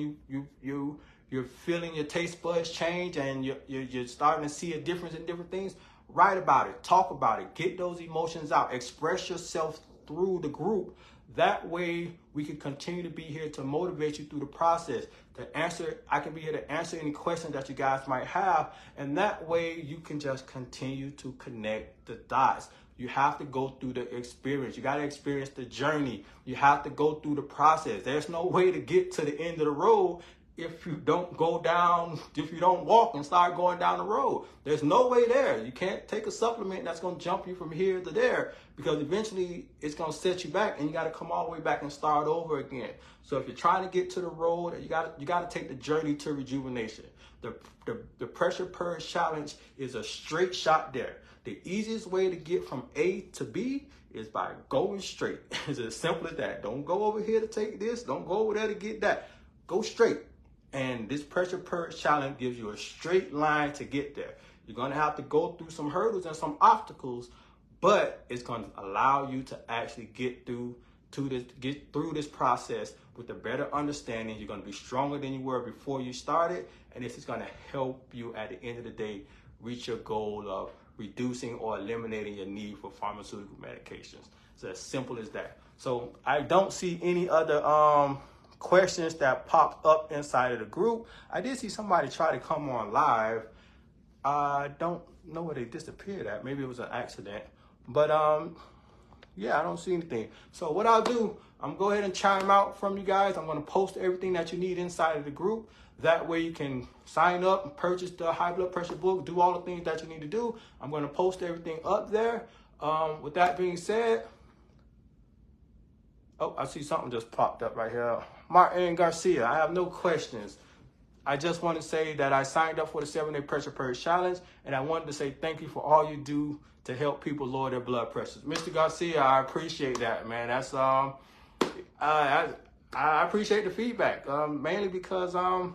you're feeling your taste buds change and you're starting to see a difference in different things, write about it. Talk about it. Get those emotions out. Express yourself through the group. That way we can continue to be here to motivate you through the process. I can be here to answer any questions that you guys might have, and that way you can just continue to connect the dots. You have to go through the experience. You got to experience the journey. You have to go through the process. There's no way to get to the end of the road if you don't walk and start going down the road. There's no way there. You can't take a supplement that's going to jump you from here to there, because eventually it's going to set you back and you got to come all the way back and start over again. So if you're trying to get to the road, you got to take the journey to rejuvenation. The Pressure Purge Challenge is a straight shot there. The easiest way to get from A to B is by going straight. It's as simple as that. Don't go over here to take this. Don't go over there to get that. Go straight. And this Pressure Purge Challenge gives you a straight line to get there. You're going to have to go through some hurdles and some obstacles, but it's going to allow you to actually get through this process with a better understanding. You're going to be stronger than you were before you started, and this is going to help you at the end of the day reach your goal of reducing or eliminating your need for pharmaceutical medications. It's as simple as that. So I don't see any other questions that popped up inside of the group. I did see somebody try to come on live. I don't know where they disappeared at. Maybe it was an accident. But yeah, I don't see anything. So what I'll do, I'm gonna go ahead and chime out from you guys. I'm gonna post everything that you need inside of the group. That way you can sign up and purchase the high blood pressure book, do all the things that you need to do. I'm gonna post everything up there. With that being said, oh, I see something just popped up right here. Martin Garcia, I have no questions. I just want to say that I signed up for the 7-Day Pressure Purge Challenge, and I wanted to say thank you for all you do to help people lower their blood pressures. Mr. Garcia, I appreciate that, man. That's I appreciate the feedback, mainly because I'm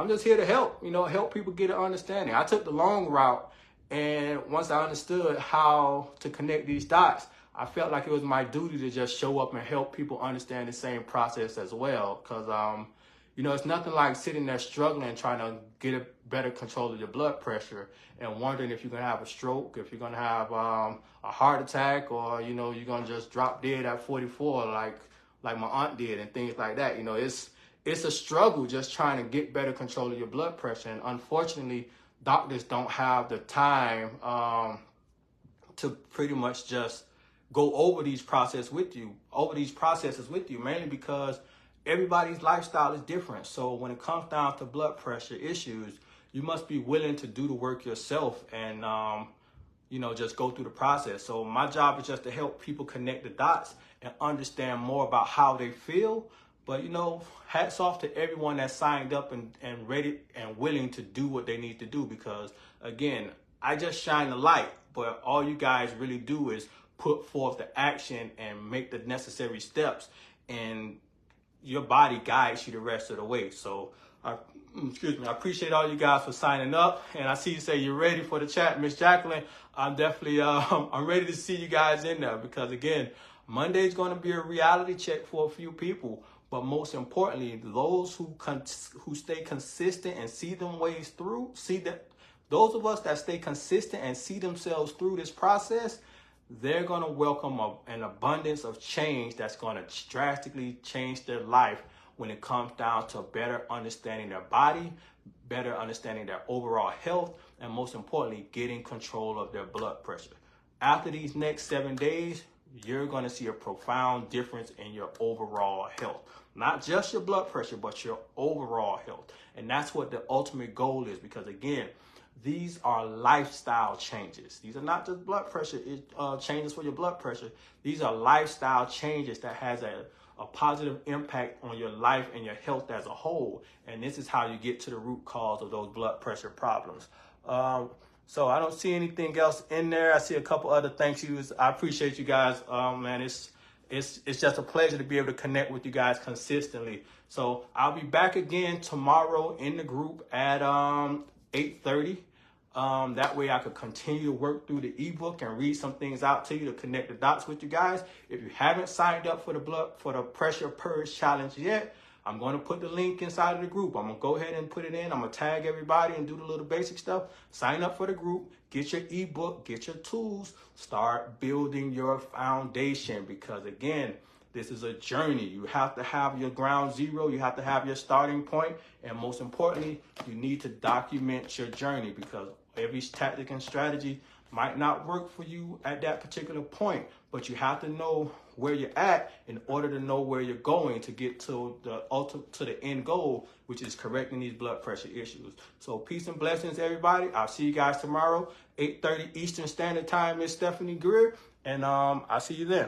just here to help, help people get an understanding. I took the long route, and once I understood how to connect these dots, I felt like it was my duty to just show up and help people understand the same process as well. Because, it's nothing like sitting there struggling, trying to get a better control of your blood pressure and wondering if you're going to have a stroke, if you're going to have a heart attack, or, you're going to just drop dead at 44 like my aunt did and things like that. It's a struggle just trying to get better control of your blood pressure. And unfortunately, doctors don't have the time to pretty much just go over these processes with you, mainly because everybody's lifestyle is different. So when it comes down to blood pressure issues, you must be willing to do the work yourself and, just go through the process. So my job is just to help people connect the dots and understand more about how they feel. But, hats off to everyone that signed up and ready and willing to do what they need to do, because, again, I just shine the light, but all you guys really do is put forth the action and make the necessary steps, and your body guides you the rest of the way. So, I appreciate all you guys for signing up, and I see you say you're ready for the chat, Miss Jacqueline. I'm definitely, I'm ready to see you guys in there, because again, Monday's going to be a reality check for a few people, but most importantly, those who stay consistent and see them ways through, those of us that stay consistent and see themselves through this process, they're going to welcome an abundance of change that's going to drastically change their life when it comes down to better understanding their body, better understanding their overall health, and most importantly, getting control of their blood pressure. After these next 7 days, you're going to see a profound difference in your overall health. Not just your blood pressure, but your overall health. And that's what the ultimate goal is, because again, these are lifestyle changes. These are not just blood pressure changes for your blood pressure. These are lifestyle changes that has a positive impact on your life and your health as a whole. And this is how you get to the root cause of those blood pressure problems. So I don't see anything else in there. I see a couple other thank yous. I appreciate you guys. Man, it's just a pleasure to be able to connect with you guys consistently. So I'll be back again tomorrow in the group at 8:30. That way I could continue to work through the ebook and read some things out to you to connect the dots with you guys. If you haven't signed up for the Pressure Purge Challenge yet, I'm going to put the link inside of the group. I'm going to go ahead and put it in. I'm going to tag everybody and do the little basic stuff. Sign up for the group, get your ebook, get your tools, start building your foundation, because again, this is a journey. You have to have your ground zero. You have to have your starting point. And most importantly, you need to document your journey, because every tactic and strategy might not work for you at that particular point, but you have to know where you're at in order to know where you're going to get to the end goal, which is correcting these blood pressure issues. So peace and blessings, everybody. I'll see you guys tomorrow, 8:30 Eastern Standard Time. Miss Stephanie Greer, and I'll see you then.